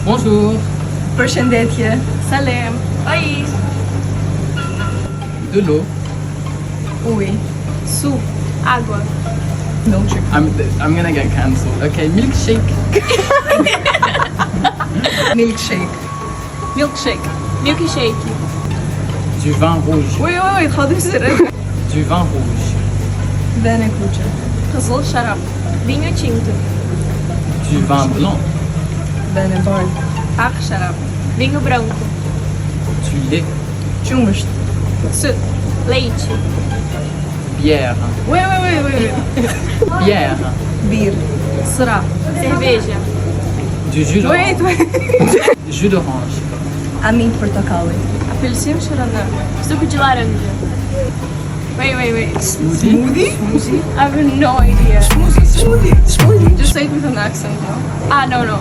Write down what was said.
Bonjour. Përshëndetje. Salam. Oi. De l'eau. Ujë. Su. Água. Milkshake. I'm gonna get cancelled. Okay, milkshake. Milkshake. Milkshake. Milkshake. Du vin rouge. Uj, traducere. Du vin rouge. Vene kuqe. Kızıl şarap. Vinho tinto. Du vin blanc. Vene bardh. Ak şarap. Vinho branco. Du lait. Qumësht. Süt. Leite. Bière. Uj. Bière. Bir. Sıra. Cerveja. Du jus d'orange. Wait. Jus d'orange. Amint portokalli. Apelsin şarabı. Suco de laranja. Wait. Smoothie. Smoothie? I have no idea. Smoothie. Just say it with an accent, no? No.